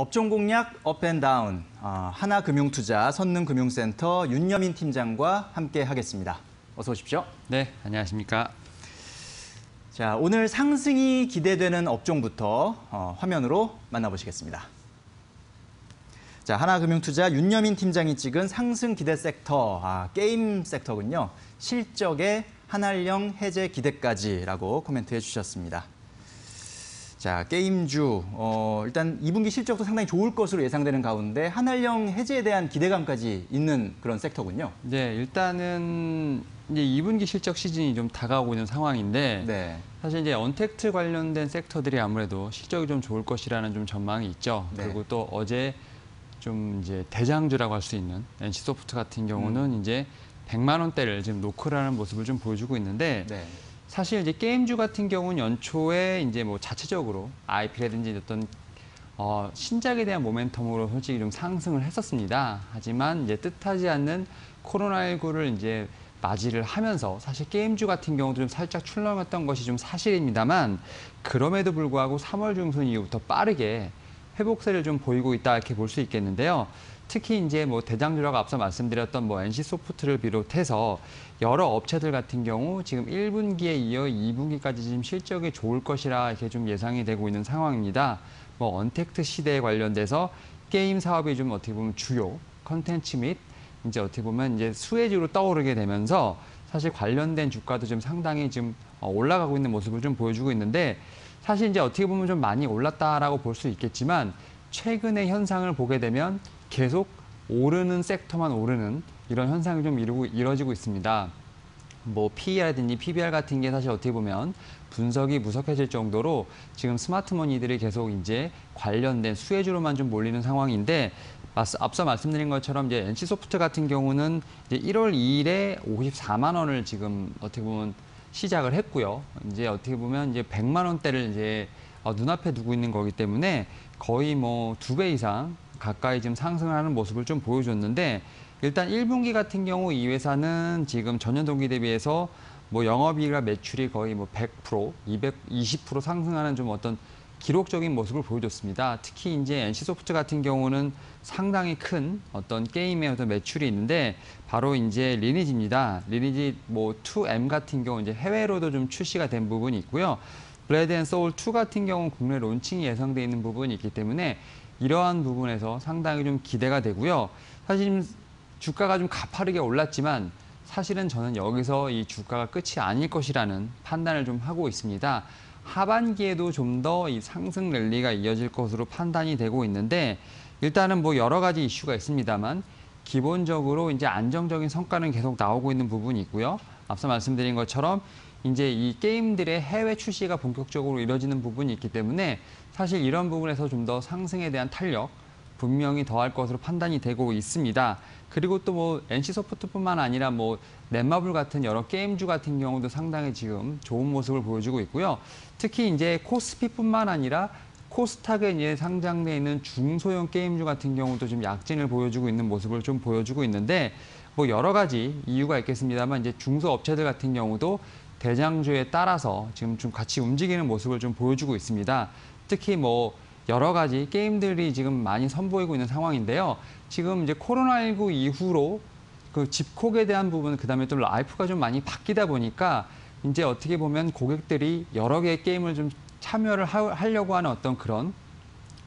업종 공략 업앤다운, 하나금융투자 선능금융센터 윤여민 팀장과 함께 하겠습니다. 어서 오십시오. 네, 안녕하십니까. 자, 오늘 상승이 기대되는 업종부터 화면으로 만나보시겠습니다. 자, 하나금융투자 윤여민 팀장이 찍은 상승 기대 섹터, 게임 섹터군요. 실적에 한알령 해제 기대까지라고 코멘트해 주셨습니다. 자, 게임주, 일단 2분기 실적도 상당히 좋을 것으로 예상되는 가운데 한알령 해제에 대한 기대감까지 있는 그런 섹터군요. 네, 일단은 이제 2분기 실적 시즌이 좀 다가오고 있는 상황인데 네. 사실 이제 언택트 관련된 섹터들이 아무래도 실적이 좀 좋을 것이라는 좀 전망이 있죠. 네. 그리고 또 어제 좀 이제 대장주라고 할 수 있는 NC소프트 같은 경우는 이제 100만 원대를 지금 노크라는 모습을 좀 보여주고 있는데 네. 사실 이제 게임주 같은 경우는 연초에 이제 뭐 자체적으로 IP라든지 어떤 신작에 대한 모멘텀으로 솔직히 좀 상승을 했었습니다. 하지만 이제 뜻하지 않는 코로나19를 이제 맞이를 하면서 사실 게임주 같은 경우도 좀 살짝 출렁였던 것이 좀 사실입니다만 그럼에도 불구하고 3월 중순 이후부터 빠르게 회복세를 좀 보이고 있다 이렇게 볼 수 있겠는데요. 특히 이제 뭐 대장주라고 앞서 말씀드렸던 뭐 NC소프트를 비롯해서 여러 업체들 같은 경우 지금 1분기에 이어 2분기까지 지금 실적이 좋을 것이라 이렇게 좀 예상이 되고 있는 상황입니다. 뭐 언택트 시대에 관련돼서 게임 사업이 좀 어떻게 보면 주요 컨텐츠 및 이제 어떻게 보면 이제 수혜주로 떠오르게 되면서 사실 관련된 주가도 좀 상당히 좀 올라가고 있는 모습을 좀 보여주고 있는데 사실 이제 어떻게 보면 좀 많이 올랐다라고 볼 수 있겠지만 최근의 현상을 보게 되면 계속 오르는 섹터만 오르는 이런 현상이 좀 이루어지고 있습니다. 뭐 PE라든지 PBR 같은 게 사실 어떻게 보면 분석이 무섭해질 정도로 지금 스마트머니들이 계속 이제 관련된 수혜주로만 좀 몰리는 상황인데 앞서 말씀드린 것처럼 이제 NC소프트 같은 경우는 이제 1월 2일에 54만 원을 지금 어떻게 보면 시작을 했고요. 이제 어떻게 보면 이제 100만 원대를 이제 눈앞에 두고 있는 거기 때문에 거의 뭐 2배 이상 가까이 지금 상승을 하는 모습을 좀 보여줬는데 일단 1분기 같은 경우 이 회사는 지금 전년 동기 대비해서 뭐 영업이익과 매출이 거의 뭐 100%, 220% 상승하는 좀 어떤 기록적인 모습을 보여줬습니다. 특히 이제 NC소프트 같은 경우는 상당히 큰 어떤 게임의 어떤 매출이 있는데 바로 이제 리니지입니다. 리니지 뭐 2M 같은 경우 이제 해외로도 좀 출시가 된 부분이 있고요. 블레드 앤 소울 2 같은 경우는 국내 론칭이 예상돼 있는 부분이 있기 때문에 이러한 부분에서 상당히 좀 기대가 되고요. 사실 주가가 좀 가파르게 올랐지만 사실은 저는 여기서 이 주가가 끝이 아닐 것이라는 판단을 좀 하고 있습니다. 하반기에도 좀 더 이 상승 랠리가 이어질 것으로 판단이 되고 있는데 일단은 뭐 여러 가지 이슈가 있습니다만 기본적으로 이제 안정적인 성과는 계속 나오고 있는 부분이 있고요. 앞서 말씀드린 것처럼 이제 이 게임들의 해외 출시가 본격적으로 이루어지는 부분이 있기 때문에 사실 이런 부분에서 좀 더 상승에 대한 탄력 분명히 더할 것으로 판단이 되고 있습니다. 그리고 또 뭐 NC소프트뿐만 아니라 뭐 넷마블 같은 여러 게임주 같은 경우도 상당히 지금 좋은 모습을 보여주고 있고요. 특히 이제 코스피뿐만 아니라 코스닥에 이제 상장돼 있는 중소형 게임주 같은 경우도 좀 약진을 보여주고 있는 모습을 좀 보여주고 있는데 뭐 여러 가지 이유가 있겠습니다만 이제 중소업체들 같은 경우도 대장주에 따라서 지금 좀 같이 움직이는 모습을 좀 보여주고 있습니다. 특히 뭐 여러 가지 게임들이 지금 많이 선보이고 있는 상황인데요. 지금 이제 코로나19 이후로 그 집콕에 대한 부분, 그다음에 또 라이프가 좀 많이 바뀌다 보니까 이제 어떻게 보면 고객들이 여러 개의 게임을 좀 참여를 하려고 하는 어떤 그런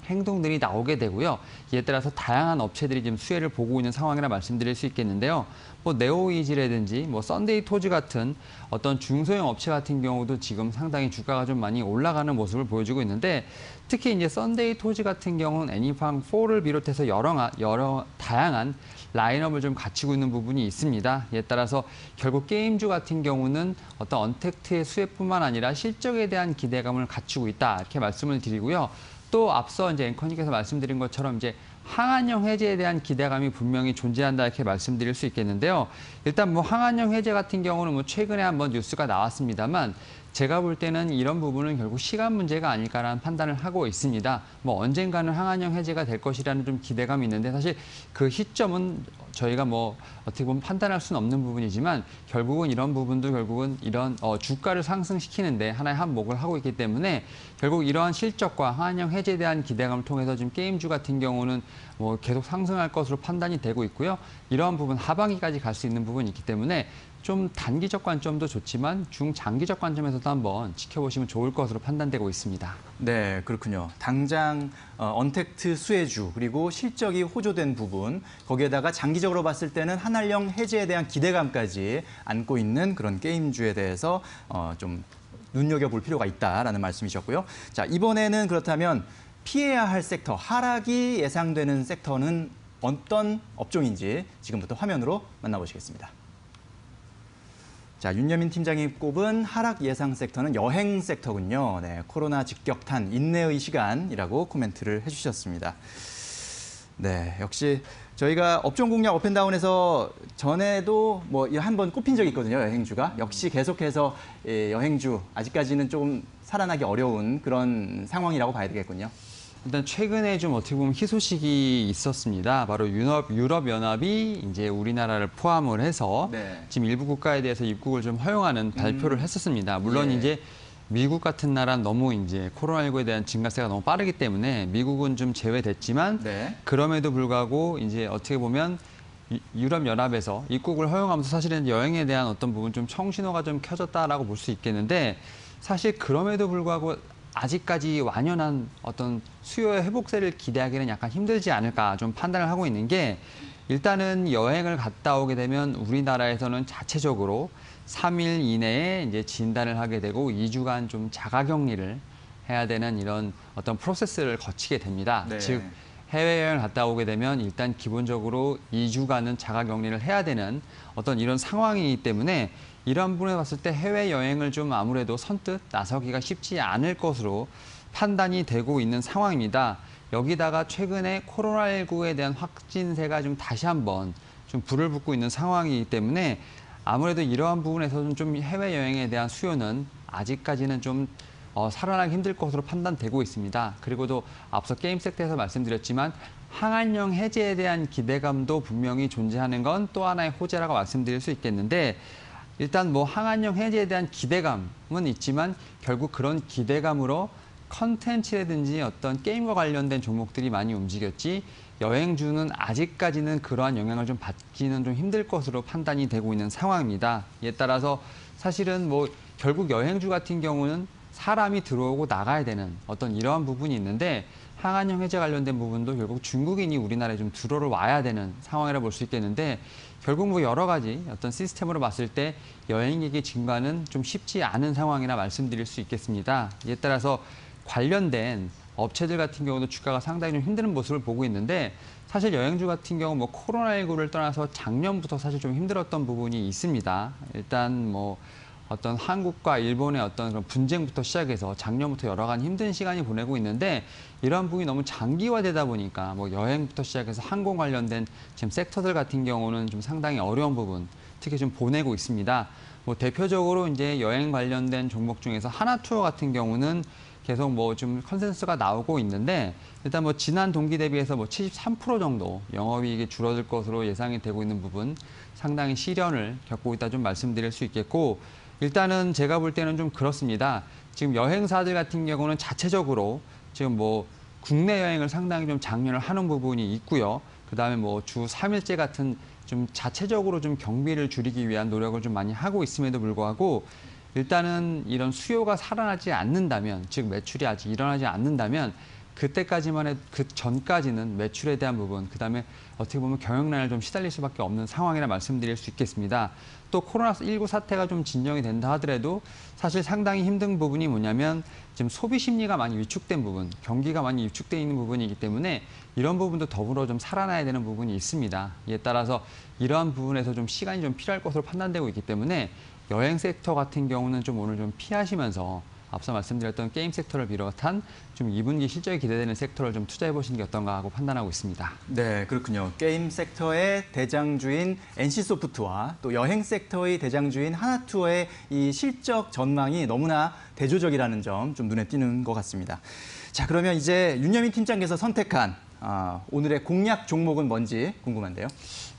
행동들이 나오게 되고요. 이에 따라서 다양한 업체들이 지금 수혜를 보고 있는 상황이라 말씀드릴 수 있겠는데요. 뭐 네오이지라든지 뭐 썬데이 토즈 같은 어떤 중소형 업체 같은 경우도 지금 상당히 주가가 좀 많이 올라가는 모습을 보여주고 있는데 특히 이제 썬데이 토즈 같은 경우는 애니팡4를 비롯해서 여러 다양한 라인업을 좀 갖추고 있는 부분이 있습니다. 이에 따라서 결국 게임주 같은 경우는 어떤 언택트의 수혜뿐만 아니라 실적에 대한 기대감을 갖추고 있다 이렇게 말씀을 드리고요. 또 앞서 이제 앵커님께서 말씀드린 것처럼 이제 항한형 해제에 대한 기대감이 분명히 존재한다 이렇게 말씀드릴 수 있겠는데요. 일단 뭐 항한형 해제 같은 경우는 뭐 최근에 한번 뉴스가 나왔습니다만 제가 볼 때는 이런 부분은 결국 시간 문제가 아닐까라는 판단을 하고 있습니다. 뭐 언젠가는 항한형 해제가 될 것이라는 좀 기대감이 있는데 사실 그 시점은 저희가 뭐 어떻게 보면 판단할 수는 없는 부분이지만 결국은 이런 부분도 결국은 이런 주가를 상승시키는데 하나의 한몫을 하고 있기 때문에 결국 이러한 실적과 항한형 해제에 대한 기대감을 통해서 지금 게임주 같은 경우는 뭐 계속 상승할 것으로 판단이 되고 있고요. 이러한 부분 하반기까지 갈 수 있는 부분이 있기 때문에 좀 단기적 관점도 좋지만 중장기적 관점에서도 한번 지켜보시면 좋을 것으로 판단되고 있습니다. 네, 그렇군요. 당장 언택트 수혜주 그리고 실적이 호조된 부분 거기에다가 장기적으로 봤을 때는 한한령 해제에 대한 기대감까지 안고 있는 그런 게임주에 대해서 좀 눈여겨볼 필요가 있다라는 말씀이셨고요. 자, 이번에는 그렇다면 피해야 할 섹터, 하락이 예상되는 섹터는 어떤 업종인지 지금부터 화면으로 만나보시겠습니다. 자, 윤여민 팀장이 꼽은 하락 예상 섹터는 여행 섹터군요. 네, 코로나 직격탄 인내의 시간이라고 코멘트를 해주셨습니다. 네, 역시 저희가 업종 공략 업앤다운에서 전에도 뭐 한 번 꼽힌 적이 있거든요, 여행주가. 역시 계속해서 여행주 아직까지는 좀 살아나기 어려운 그런 상황이라고 봐야 되겠군요. 일단 최근에 좀 어떻게 보면 희소식이 있었습니다. 바로 유럽연합이 이제 우리나라를 포함을 해서 네. 지금 일부 국가에 대해서 입국을 좀 허용하는 발표를 했었습니다. 물론 예. 이제 미국 같은 나라는 너무 이제 코로나19에 대한 증가세가 너무 빠르기 때문에 미국은 좀 제외됐지만 네. 그럼에도 불구하고 이제 어떻게 보면 유럽연합에서 입국을 허용하면서 사실은 여행에 대한 어떤 부분 좀 청신호가 좀 켜졌다라고 볼 수 있겠는데 사실 그럼에도 불구하고 아직까지 완연한 어떤 수요의 회복세를 기대하기는 약간 힘들지 않을까 좀 판단을 하고 있는 게 일단은 여행을 갔다 오게 되면 우리나라에서는 자체적으로 3일 이내에 이제 진단을 하게 되고 2주간 좀 자가격리를 해야 되는 이런 어떤 프로세스를 거치게 됩니다. 네. 즉 해외여행을 갔다 오게 되면 일단 기본적으로 2주간은 자가격리를 해야 되는 어떤 이런 상황이기 때문에 이런 부분에 봤을 때 해외여행을 좀 아무래도 선뜻 나서기가 쉽지 않을 것으로 판단이 되고 있는 상황입니다. 여기다가 최근에 코로나19에 대한 확진세가 좀 다시 한번 좀 불을 붙고 있는 상황이기 때문에 아무래도 이러한 부분에서는 좀 해외여행에 대한 수요는 아직까지는 좀 살아나기 힘들 것으로 판단되고 있습니다. 그리고 또 앞서 게임 섹터에서 말씀드렸지만 항한형 해제에 대한 기대감도 분명히 존재하는 건 또 하나의 호재라고 말씀드릴 수 있겠는데 일단 뭐 항한형 해제에 대한 기대감은 있지만 결국 그런 기대감으로 컨텐츠라든지 어떤 게임과 관련된 종목들이 많이 움직였지 여행주는 아직까지는 그러한 영향을 좀 받기는 좀 힘들 것으로 판단이 되고 있는 상황입니다. 이에 따라서 사실은 뭐 결국 여행주 같은 경우는 사람이 들어오고 나가야 되는 어떤 이러한 부분이 있는데 항한형 해제 관련된 부분도 결국 중국인이 우리나라에 좀 들어와야 되는 상황이라 볼 수 있겠는데 결국 뭐 여러 가지 어떤 시스템으로 봤을 때 여행객의 증가는 좀 쉽지 않은 상황이라 말씀드릴 수 있겠습니다. 이에 따라서 관련된 업체들 같은 경우도 주가가 상당히 좀 힘든 모습을 보고 있는데 사실 여행주 같은 경우 뭐 코로나19를 떠나서 작년부터 사실 좀 힘들었던 부분이 있습니다. 일단 뭐 어떤 한국과 일본의 어떤 그런 분쟁부터 시작해서 작년부터 여러 가지 힘든 시간이 보내고 있는데 이러한 부분이 너무 장기화되다 보니까 뭐 여행부터 시작해서 항공 관련된 지금 섹터들 같은 경우는 좀 상당히 어려운 부분 특히 좀 보내고 있습니다. 뭐 대표적으로 이제 여행 관련된 종목 중에서 하나투어 같은 경우는 계속 뭐 좀 컨센서스가 나오고 있는데 일단 뭐 지난 동기 대비해서 뭐 73% 정도 영업이익이 줄어들 것으로 예상이 되고 있는 부분 상당히 시련을 겪고 있다 좀 말씀드릴 수 있겠고 일단은 제가 볼 때는 좀 그렇습니다. 지금 여행사들 같은 경우는 자체적으로 지금 뭐 국내 여행을 상당히 좀 장려를 하는 부분이 있고요. 그다음에 뭐 주 3일제 같은 좀 자체적으로 좀 경비를 줄이기 위한 노력을 좀 많이 하고 있음에도 불구하고 일단은 이런 수요가 살아나지 않는다면, 즉 매출이 아직 일어나지 않는다면 그때까지만 해도 그 전까지는 매출에 대한 부분, 그다음에 어떻게 보면 경영난을 좀 시달릴 수밖에 없는 상황이라 말씀드릴 수 있겠습니다. 또 코로나19 사태가 좀 진정이 된다 하더라도 사실 상당히 힘든 부분이 뭐냐면 지금 소비 심리가 많이 위축된 부분, 경기가 많이 위축되어 있는 부분이기 때문에 이런 부분도 더불어 좀 살아나야 되는 부분이 있습니다. 이에 따라서 이러한 부분에서 좀 시간이 좀 필요할 것으로 판단되고 있기 때문에 여행 섹터 같은 경우는 좀 오늘 좀 피하시면서 앞서 말씀드렸던 게임 섹터를 비롯한 좀 2분기 실적이 기대되는 섹터를 좀 투자해 보시는 게 어떤가 하고 판단하고 있습니다. 네, 그렇군요. 게임 섹터의 대장주인 NC소프트와 또 여행 섹터의 대장주인 하나투어의 이 실적 전망이 너무나 대조적이라는 점 좀 눈에 띄는 것 같습니다. 자, 그러면 이제 윤여민 팀장께서 선택한 오늘의 공략 종목은 뭔지 궁금한데요.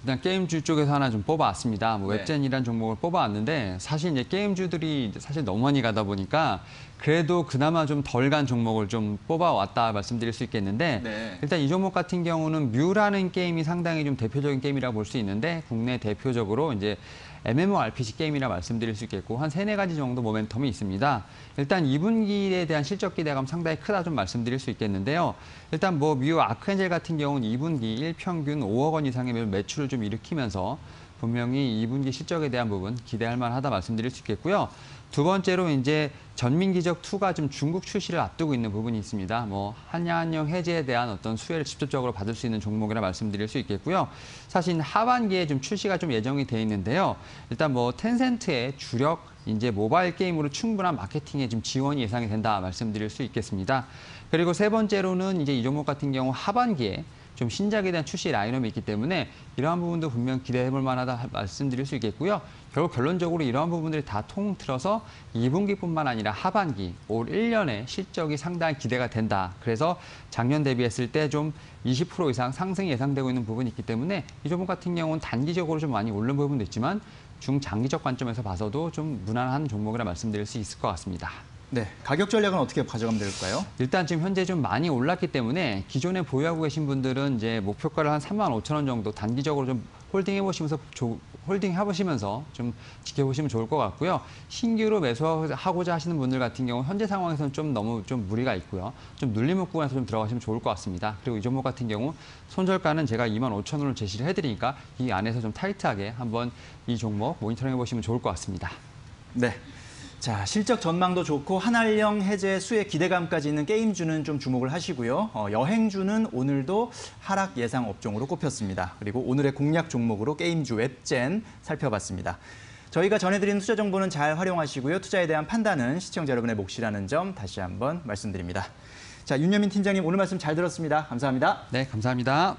일단 게임주 쪽에서 하나 좀 뽑아왔습니다. 네. 웹젠이라는 종목을 뽑아왔는데 사실 이제 게임주들이 사실 너무 많이 가다 보니까 그래도 그나마 좀 덜 간 종목을 좀 뽑아왔다 말씀드릴 수 있겠는데 네. 일단 이 종목 같은 경우는 뮤라는 게임이 상당히 좀 대표적인 게임이라고 볼 수 있는데 국내 대표적으로 이제 MMORPG 게임이라 말씀드릴 수 있겠고 한 3-4가지 정도 모멘텀이 있습니다. 일단 2분기에 대한 실적 기대감 상당히 크다 좀 말씀드릴 수 있겠는데요. 일단 뭐 뮤 아크엔젤 같은 경우는 2분기 일평균 5억 원 이상의 매출을 좀 일으키면서 분명히 2분기 실적에 대한 부분 기대할 만하다 말씀드릴 수 있겠고요. 두 번째로 이제 전민기적2가 좀 중국 출시를 앞두고 있는 부분이 있습니다. 뭐 한양한령 해제에 대한 어떤 수혜를 직접적으로 받을 수 있는 종목이라 말씀드릴 수 있겠고요. 사실 하반기에 좀 출시가 좀 예정이 돼 있는데요. 일단 뭐 텐센트의 주력 이제 모바일 게임으로 충분한 마케팅에 좀 지원이 예상이 된다 말씀드릴 수 있겠습니다. 그리고 세 번째로는 이제 이 종목 같은 경우 하반기에 좀 신작에 대한 출시 라인업이 있기 때문에 이러한 부분도 분명 기대해 볼 만하다 말씀드릴 수 있겠고요. 결국 결론적으로 이러한 부분들이 다 통틀어서 2분기뿐만 아니라 하반기, 올 1년의 실적이 상당히 기대가 된다. 그래서 작년 대비했을 때 좀 20% 이상 상승이 예상되고 있는 부분이 있기 때문에 이 종목 같은 경우는 단기적으로 좀 많이 오른 부분도 있지만 중장기적 관점에서 봐서도 좀 무난한 종목이라 말씀드릴 수 있을 것 같습니다. 네, 가격 전략은 어떻게 가져가면 될까요? 일단 지금 현재 좀 많이 올랐기 때문에 기존에 보유하고 계신 분들은 이제 목표가를 한 35,000원 정도 단기적으로 좀 홀딩해보시면서 좀 지켜보시면 좋을 것 같고요. 신규로 매수하고자 하시는 분들 같은 경우 현재 상황에서는 좀 너무 좀 무리가 있고요. 좀 눌림목 구간에서 좀 들어가시면 좋을 것 같습니다. 그리고 이 종목 같은 경우 손절가는 제가 25,000원을 제시를 해드리니까 이 안에서 좀 타이트하게 한번 이 종목 모니터링해보시면 좋을 것 같습니다. 네. 자, 실적 전망도 좋고 한한령 해제 수혜 기대감까지 있는 게임주는 좀 주목을 하시고요. 여행주는 오늘도 하락 예상 업종으로 꼽혔습니다. 그리고 오늘의 공략 종목으로 게임주 웹젠 살펴봤습니다. 저희가 전해드리는 투자 정보는 잘 활용하시고요. 투자에 대한 판단은 시청자 여러분의 몫이라는 점 다시 한번 말씀드립니다. 자, 윤여민 팀장님 오늘 말씀 잘 들었습니다. 감사합니다. 네, 감사합니다.